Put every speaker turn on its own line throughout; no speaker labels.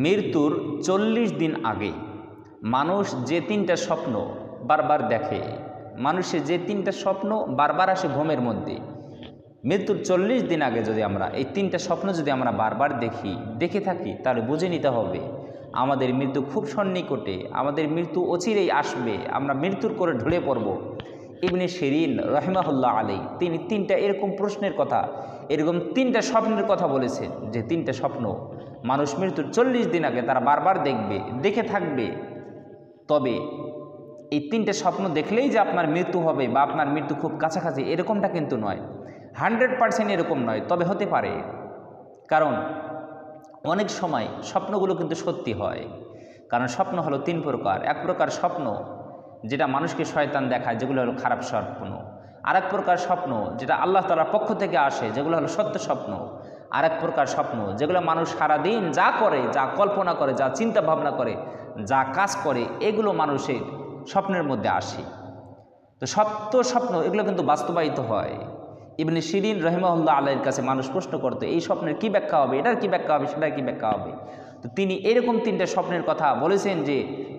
মৃত্যুর ৪০ দিন আগে মানুষ যে তিনটা স্বপ্ন বারবার দেখে, মানুষের যে তিনটা স্বপ্ন বারবার আসে ঘুমের মধ্যে, মৃত্যুর ৪০ দিন আগে যদি আমরা এই তিনটা স্বপ্ন যদি আমরা বারবার দেখে থাকি, তাহলে বুঝে নিতে হবে আমাদের মৃত্যু খুব সন্নিকটে, আমাদের মৃত্যু অচিরেই আসবে, আমরা মৃত্যুর করে ঢলে পড়ব। ইবনে শিরিন রহিমাহুল্লাহ আলাইহি তিনি তিনটা এরকম প্রশ্নের কথা, এরকম তিনটা স্বপ্নের কথা বলেছেন, যে তিনটা স্বপ্ন মানুষ মৃত্যুর ৪০ দিন আগে তারা বারবার দেখে থাকবে। তবে এই তিনটে স্বপ্ন দেখলেই যে আপনার মৃত্যু হবে বা আপনার মৃত্যু খুব কাছাকাছি, এরকমটা কিন্তু নয়, 100% এরকম নয়। তবে হতে পারে, কারণ অনেক সময় স্বপ্নগুলো কিন্তু সত্যি হয়। কারণ স্বপ্ন হলো তিন প্রকার। এক প্রকার স্বপ্ন যেটা মানুষকে শয়তান দেখায়, যেগুলো হলো খারাপ স্বপ্ন। আর এক প্রকার স্বপ্ন যেটা আল্লাহ তাআলার পক্ষ থেকে আসে, যেগুলো হলো সত্য স্বপ্ন। আর এক প্রকার স্বপ্ন যেগুলো মানুষ সারাদিন যা করে, যা কল্পনা করে, যা চিন্তা ভাবনা করে, যা কাজ করে, এগুলো মানুষের স্বপ্নের মধ্যে আসে। তো সত্য স্বপ্ন এগুলো কিন্তু বাস্তবায়িত হয়। ইবনে শিরিন রহিমাহুল্লাহ আলাইহির কাছে মানুষ প্রশ্ন করতো, এই স্বপ্নের কী ব্যাখ্যা হবে, এটার কী ব্যাখ্যা হবে, সেটার কী ব্যাখ্যা হবে। তো তিনি এরকম তিনটে স্বপ্নের কথা বলেছেন যে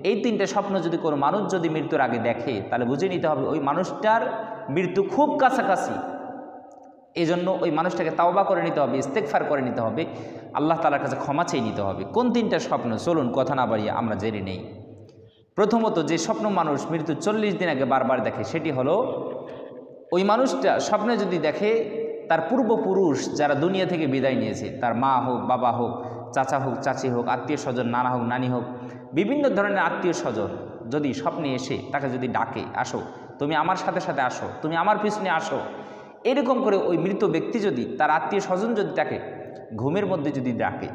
এই তিনটে স্বপ্ন যদি কোনো মানুষ যদি মৃত্যুর আগে দেখে, তাহলে বুঝে নিতে হবে ওই মানুষটার মৃত্যু খুব কাছাকাছি। এই জন্য ওই মানুষটাকে তাওবা করে নিতে হবে, ইস্তেগফার করে নিতে হবে, আল্লাহ তাআলার কাছে ক্ষমা চেয়ে নিতে হবে। কোন তিনটা স্বপ্ন, চলুন কথা না বাড়িয়ে আমরা জেনে নেই। প্রথমত, যে স্বপ্ন মানুষ মৃত্যুর ৪০ দিন আগে বারবার দেখে, সেটি হলো ওই মানুষটা স্বপ্নে যদি দেখে তার পূর্বপুরুষ যারা দুনিয়া থেকে বিদায় নিয়েছে, তার মা হোক, বাবা হোক, চাচা হোক, চাচি হোক, আত্মীয় স্বজন, নানা হোক, নানি হোক, বিভিন্ন ধরনের আত্মীয় স্বজন যদি স্বপ্নে এসে তাকে যদি ডাকে, আসো তুমি আমার সাথে সাথে আসো, তুমি আমার পিছনে আসো, এরকম করে ওই মৃত ব্যক্তি যদি তার আত্মীয় স্বজন যদি তাকে ঘুমের মধ্যে যদি ডাকে,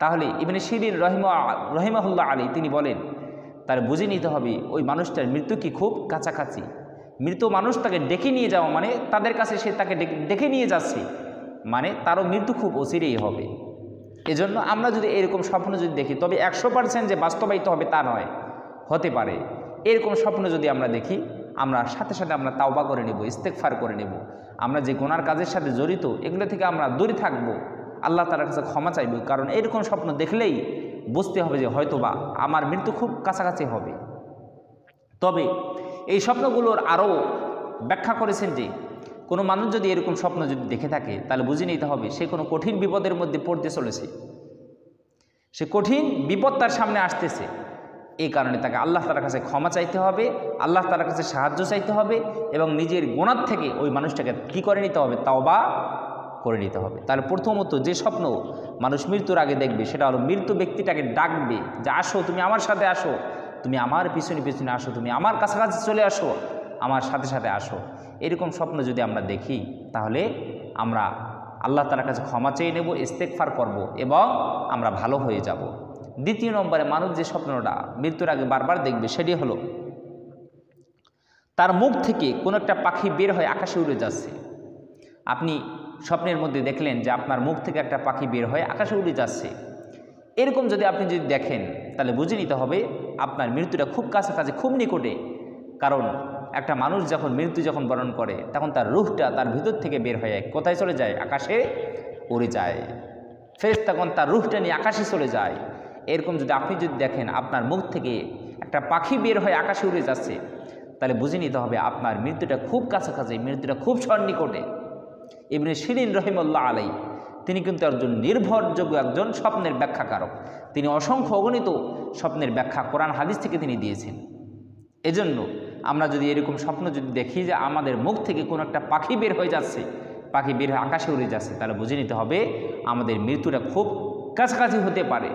তাহলে ইবনে শিরিন রহিমাহুল্লাহ আলাইহি তিনি বলেন, তার বুঝে নিতে হবে ওই মানুষটার মৃত্যু কি খুব কাছাকাছি। মৃত মানুষ তাকে ডেকে নিয়ে যাওয়া মানে তাদের কাছে সে তাকে ডেকে নিয়ে যাচ্ছে, মানে তারও মৃত্যু খুব অচিরেই হবে। এজন্য আমরা যদি এরকম স্বপ্ন যদি দেখি, তবে 100% যে বাস্তবায়িত হবে তা নয়, হতে পারে। এরকম স্বপ্ন যদি আমরা দেখি, আমরা সাথে সাথে আমরা তাওবা করে নেব, ইস্তেগফার করে নেব। আমরা যে গুনার কাজের সাথে জড়িত, এগুলো থেকে আমরা দূরে থাকব, আল্লাহ তাআলার কাছে ক্ষমা চাইব। কারণ এরকম স্বপ্ন দেখলেই বুঝতে হবে যে হয়তোবা আমার মৃত্যু খুব কাছাকাছি হবে। তবে এই স্বপ্নগুলোর আরও ব্যাখ্যা করেছেন যে কোনো মানুষ যদি এরকম স্বপ্ন যদি দেখে থাকে, তাহলে বুঝে নিতে হবে সে কোনো কঠিন বিপদের মধ্যে পড়তে চলেছে, সে কঠিন বিপদ তার সামনে আসতেছে। এই কারণে তাকে আল্লাহ তাআলার কাছে ক্ষমা চাইতে হবে, আল্লাহ তাআলার কাছে সাহায্য চাইতে হবে, এবং নিজের গুনাহ থেকে ওই মানুষটাকে কী করে নিতে হবে, তাওবা করে নিতে হবে। তাহলে প্রথমত যে স্বপ্ন মানুষ মৃত্যুর আগে দেখবে, সেটা হলো মৃত ব্যক্তিটাকে ডাকবে যে আসো, তুমি আমার সাথে আসো, তুমি আমার পিছনে পিছনে আসো, তুমি আমার কাছাকাছি চলে আসো, আমার সাথে সাথে আসো। এরকম স্বপ্ন যদি আমরা দেখি, তাহলে আমরা আল্লাহ তাআলার কাছে ক্ষমা চেয়ে নেব, ইস্তেগফার করব, এবং আমরা ভালো হয়ে যাব। দ্বিতীয় নম্বরে মানুষ যে স্বপ্নটা মৃত্যুর আগে বারবার দেখবে, সেটি হলো তার মুখ থেকে কোনো একটা পাখি বের হয়ে আকাশে উড়ে যাচ্ছে। আপনি স্বপ্নের মধ্যে দেখলেন যে আপনার মুখ থেকে একটা পাখি বের হয়ে আকাশে উড়ে যাচ্ছে। এরকম যদি আপনি যদি দেখেন, তাহলে বুঝে নিতে হবে আপনার মৃত্যুটা খুব কাছাকাছি, খুব নিকটে। কারণ একটা মানুষ যখন মৃত্যু যখন বরণ করে, তখন তার রূহটা তার ভিতর থেকে বের হয়ে কোথায় চলে যায়, আকাশে উড়ে যায়। ফেরেশতাগণ তার রূহটা নিয়ে আকাশে চলে যায়। এরকম যদি আপনি যদি দেখেন আপনার মুখ থেকে একটা পাখি বের হয়ে আকাশে উড়ে যাচ্ছে, তাহলে বুঝে নিতে হবে আপনার মৃত্যুটা খুব কাছাকাছি, মৃত্যুটা খুব সন্নিকটে। ইবনে শিরিন রহিমাহুল্লাহ আলাইহি তিনি কিন্তু একজন নির্ভরযোগ্য একজন স্বপ্নের ব্যাখ্যাকারক। তিনি অসংখ্য অগণিত স্বপ্নের ব্যাখ্যা কোরআন হাদিস থেকে তিনি দিয়েছেন। এজন্য আমরা যদি এরকম স্বপ্ন যদি দেখি যে আমাদের মুখ থেকে কোনো একটা পাখি বের হয়ে যাচ্ছে, পাখি বের হয়ে আকাশে উড়ে যাচ্ছে, তাহলে বুঝে নিতে হবে আমাদের মৃত্যুটা খুব কাছাকাছি হতে পারে।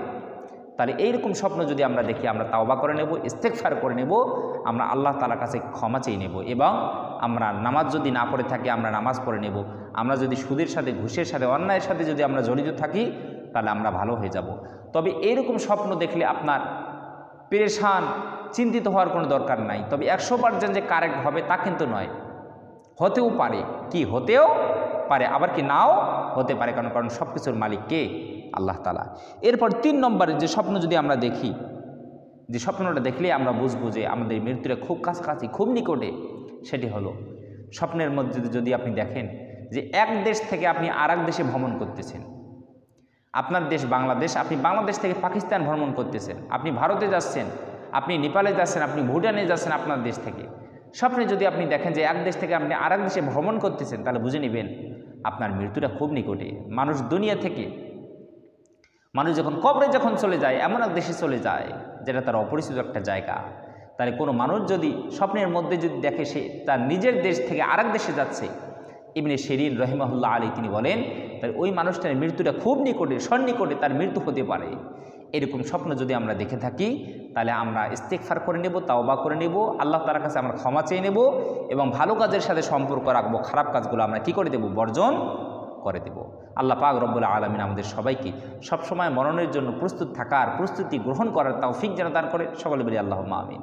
তাহলে এইরকম স্বপ্ন যদি আমরা দেখি, আমরা তাওবা করে নেব, ইস্তেগফার করে নেব, আমরা আল্লাহ তাআলার কাছে ক্ষমা চেয়ে নেব, এবং আমরা নামাজ যদি না পড়ে থাকি, আমরা নামাজ পড়ে নেব। আমরা যদি সুদের সাথে, ঘুষের সাথে, অন্যায়ের সাথে যদি আমরা জড়িত থাকি, তাহলে আমরা ভালো হয়ে যাব। তবে এইরকম স্বপ্ন দেখলে আপনার পেরেশান, চিন্তিত হওয়ার কোনো দরকার নাই। তবে 100% যে কারেক্ট হবে তা কিন্তু নয়, হতেও পারে, কি হতেও পারে, আবার কি নাও হতে পারে। কারণ সব কিছুর মালিক কে, আল্লাহ তাআলা। এরপর 3 নম্বরে যে স্বপ্ন যদি আমরা দেখি, যে স্বপ্নটা দেখলে আমরা বুঝবো যে আমাদের মৃত্যুটা খুব কাছাকাছি, খুব নিকটে, সেটি হলো স্বপ্নের মধ্যে যদি আপনি দেখেন যে এক দেশ থেকে আপনি আর এক দেশে ভ্রমণ করতেছেন, আপনার দেশ বাংলাদেশ, আপনি বাংলাদেশ থেকে পাকিস্তান ভ্রমণ করতেছেন, আপনি ভারতে যাচ্ছেন, আপনি নেপালে যাচ্ছেন, আপনি ভুটানে যাচ্ছেন আপনার দেশ থেকে। স্বপ্নে যদি আপনি দেখেন যে এক দেশ থেকে আপনি আরেক দেশে ভ্রমণ করতেছেন, তাহলে বুঝে নেবেন আপনার মৃত্যুটা খুব নিকটে। মানুষ দুনিয়া থেকে, মানুষ যখন কবরে যখন চলে যায়, এমন এক দেশে চলে যায় যেটা তার অপরিচিত একটা জায়গা। তাহলে কোনো মানুষ যদি স্বপ্নের মধ্যে যদি দেখে সে তার নিজের দেশ থেকে আরেক দেশে যাচ্ছে, ইবনে শিরিন রহিমাহুল্লাহ আলী তিনি বলেন, তাহলে ওই মানুষটার মৃত্যুটা খুব নিকটে, সন্নিকটে তার মৃত্যু হতে পারে। এরকম স্বপ্ন যদি আমরা দেখে থাকি, তাহলে আমরা ইস্তেগফার করে নেব, তাওবা করে নেব, আল্লাহ তাআলার কাছে আমরা ক্ষমা চেয়ে নেব এবং ভালো কাজের সাথে সম্পর্ক রাখবো। খারাপ কাজগুলো আমরা কী করে দেব? বর্জন করে দেব। আল্লাহ পাক রব্বুল আলামিন আমাদের সবাইকে সবসময় মরণের জন্য প্রস্তুত থাকার, প্রস্তুতি গ্রহণ করার তৌফিক যেন দান করে। সকলে বলি আল্লাহুম্মা আমিন।